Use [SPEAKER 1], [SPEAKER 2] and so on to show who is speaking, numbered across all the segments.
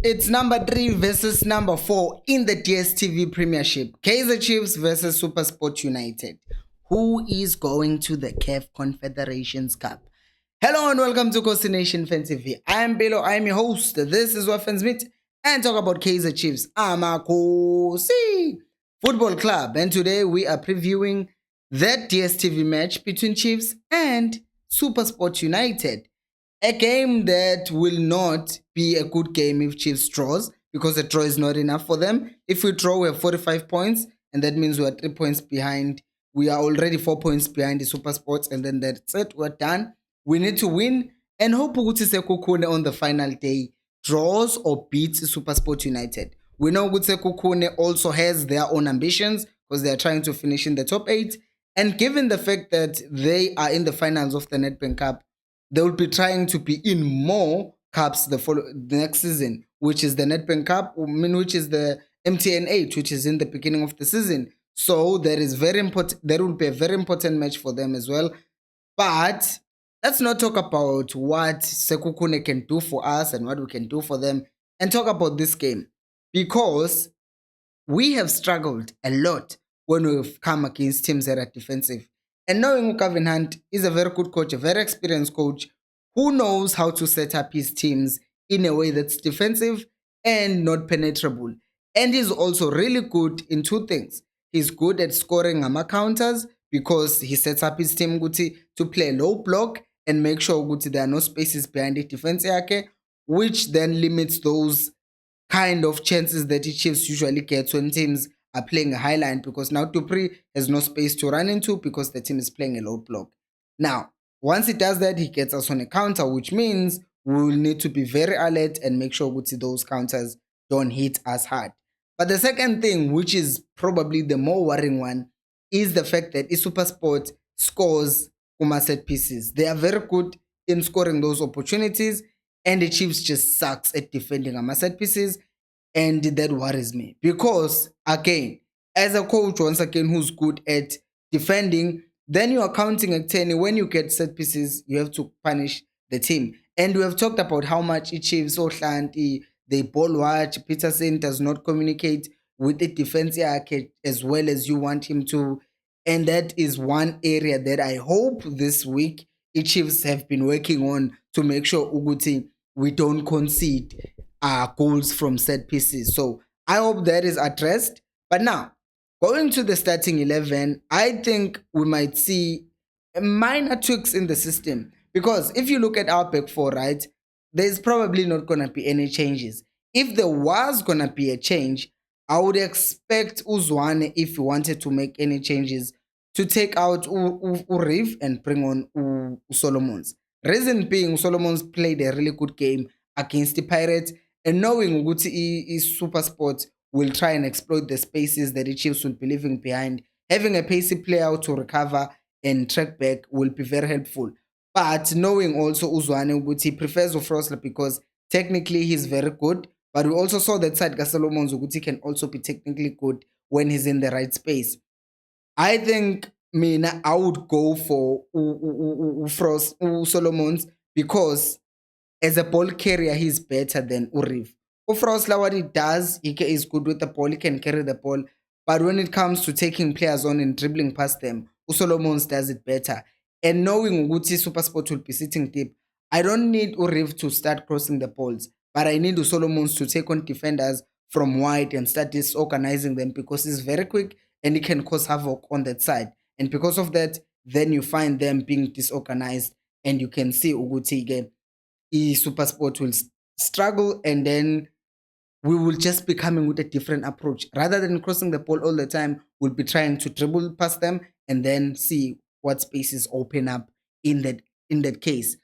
[SPEAKER 1] It's number 3 versus number 4 in the Dstv Premiership. Kaizer Chiefs versus Supersport United. Who is going to the CAF Confederations Cup? Hello and welcome to Khosi Nation Fan TV. I am Bello, I am your host. This is where fans meet and talk about Kaizer Chiefs. I'm a Khosi Football Club, and today we are previewing that DSTV match between Chiefs and Supersport United. A game that will not be a good game if Chiefs draws, because a draw is not enough for them. If we draw, we have 45 points, and that means we are 3 points behind. We are already 4 points behind the Super Sports, and then that's it. We're done. We need to win and hope Ukuthi Sekhukhune on the final day draws or beats Super Sport United. We know Ukuthi Sekhukhune also has their own ambitions because they are trying to finish in the top 8. And given the fact that they are in the finals of the Nedbank Cup, they will be trying to be in more cups the next season, which is the Nedbank Cup, which is the MTN 8, which is in the beginning of the season. So that is very important. That will be a very important match for them as well. But let's not talk about what Sekhukhune can do for us and what we can do for them, and talk about this game, because we have struggled a lot when we've come against teams that are defensive. And knowing Kevin Hunt is a very good coach, a very experienced coach, who knows how to set up his teams in a way that's defensive and not penetrable. And he's also really good in two things. He's good at scoring counters, because he sets up his team to play low block and make sure there are no spaces behind the defense, which then limits those kind of chances that the Chiefs usually get when teams are playing a high line, because now Dupree has no space to run into because the team is playing a low block. Now, once he does that, he gets us on a counter, which means we will need to be very alert and make sure those counters don't hit us hard. But the second thing, which is probably the more worrying one, is the fact that Supersport scores set pieces. They are very good in scoring those opportunities, and the Chiefs just sucks at defending set pieces. And that worries me, because again, as a coach, once again, who's good at defending, then you are counting at 10. When you get set pieces, you have to punish the team. And we have talked about how much Chiefs or they ball watch. Peterson does not communicate with the defense as well as you want him to. And that is one area that I hope this week Chiefs have been working on, to make sure Uguti we don't concede goals from set pieces. So I hope that is addressed. But now, going to the starting 11, I think we might see minor tweaks in the system. Because if you look at our back four, right, there's probably not going to be any changes. If there was going to be a change, I would expect Uzwane, if he wanted to make any changes, to take out Uriv and bring on Solomons. Reason being, Solomons played a really good game against the Pirates, and knowing Uguti Supersport will try and exploit the spaces that the Chiefs will be leaving behind, having a pacey player to recover and track back will be very helpful. But knowing also Uzwane Uguti prefers Ufrosla, because technically he's very good, but we also saw that side Solomons Uguti can also be technically good when he's in the right space. I think I would go for Solomons, because as a ball carrier, he's better than Uriv. Ufrosla, what he does, he is good with the ball, he can carry the ball. But when it comes to taking players on and dribbling past them, Solomons does it better. And knowing Uguti Supersport will be sitting deep, I don't need Uriv to start crossing the balls, but I need Solomons to take on defenders from wide and start disorganizing them, because he's very quick and he can cause havoc on that side. And because of that, then you find them being disorganized, and you can see Uguti again. Supersport will struggle, and then we will just be coming with a different approach. Rather than crossing the ball all the time, we'll be trying to dribble past them and then see what spaces open up in that case.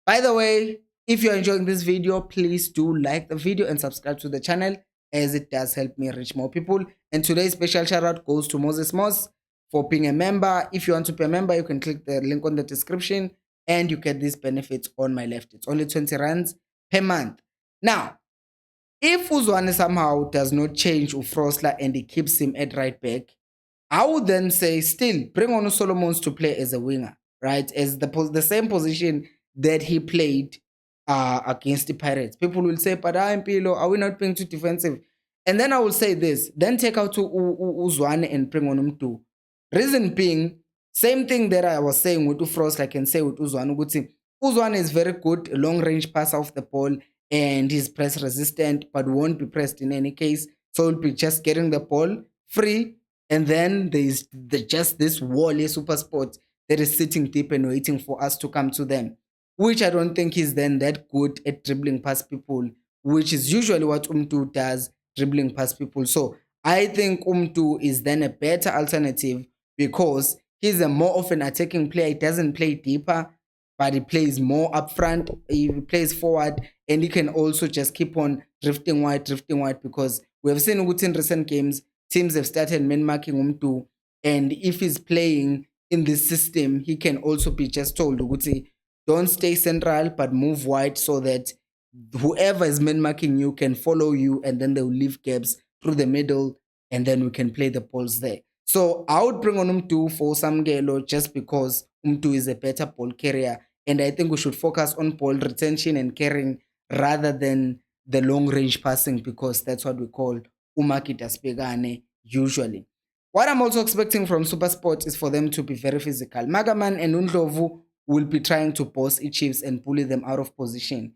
[SPEAKER 1] By the way, if you're enjoying this video, please do like the video and subscribe to the channel, as it does help me reach more people. And today's special shout out goes to Moses Moss for being a member. If you want to be a member, you can click the link on the description and you get these benefits on my left. It's only 20 rands per month. Now, if Uzwane somehow does not change Ufrosla and he keeps him at right back, I would then say still bring on Solomons to play as a winger, right? As the same position that he played against the Pirates. People will say, but Impilo, are we not being too defensive? And then I will say this, then take out to Uzwane and bring on Umtu. Reason being, same thing that I was saying with Frost, I can say with Uzwane. Uzwane is very good, long range pass off the ball, and he's press resistant, but won't be pressed in any case. So he'll be just getting the ball free. And then there's just this wall, Supersport, that is sitting deep and waiting for us to come to them, which I don't think is then that good at dribbling past people, which is usually what Umtu does, dribbling past people. So I think Umtu is then a better alternative because he's a more of an attacking player. He doesn't play deeper, but he plays more up front. He plays forward, and he can also just keep on drifting wide, because we have seen in recent games, teams have started man marking Umtu, and if he's playing in this system, he can also be just told, don't stay central, but move wide so that whoever is man marking you can follow you, and then they'll leave gaps through the middle, and then we can play the balls there. So I would bring on Umtu for Samgelo just because Umtu is a better ball carrier, and I think we should focus on ball retention and carrying rather than the long range passing, because that's what we call Umakita Spegane usually. What I'm also expecting from Supersport is for them to be very physical. Magaman and Undlovu will be trying to boss Chiefs and bully them out of position,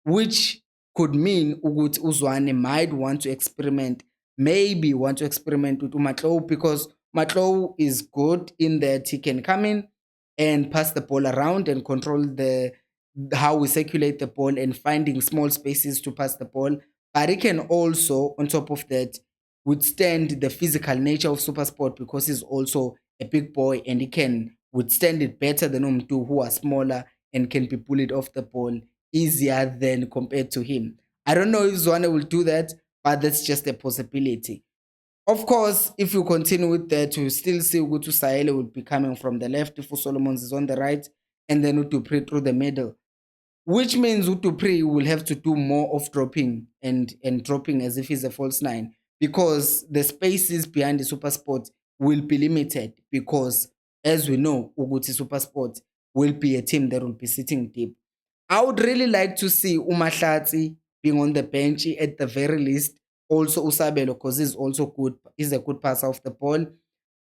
[SPEAKER 1] which could mean Ugut Uzwane might want to experiment, maybe want to experiment with Umatlow, because Matlow is good in that he can come in and pass the ball around and control how we circulate the ball and finding small spaces to pass the ball. But he can also, on top of that, withstand the physical nature of Supersport because he's also a big boy and he can withstand it better than Umtu, who are smaller and can be bullied off the ball easier than compared to him. I don't know if Zwane will do that, but that's just a possibility. Of course, if you continue with that, you still see Ugutu Sahele will be coming from the left if Solomons is on the right, and then Utupri through the middle, which means Utupri will have to do more of dropping and dropping as if he's a false nine, because the spaces behind the Supersport will be limited, because as we know, Uguti Supersport will be a team that will be sitting deep. I would really like to see Umahlatsi being on the bench at the very least. Also Usabelo, because he's also good. He's a good passer of the ball.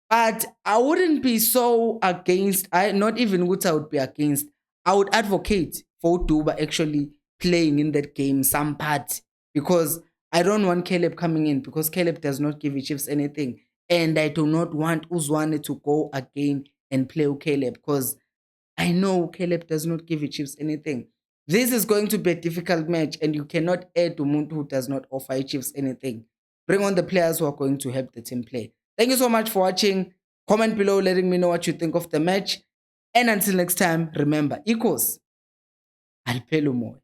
[SPEAKER 1] But I wouldn't be so against, not even what I would be against. I would advocate for Duba actually playing in that game some part, because I don't want Caleb coming in, because Caleb does not give the Chiefs anything. And I do not want Uzwane to go again and play with Caleb, because I know Caleb does not give the Chiefs anything. This is going to be a difficult match, and you cannot add to Muntu who does not offer the Chiefs anything. Bring on the players who are going to help the team play. Thank you so much for watching. Comment below letting me know what you think of the match. And until next time, remember, equals Alpelumo.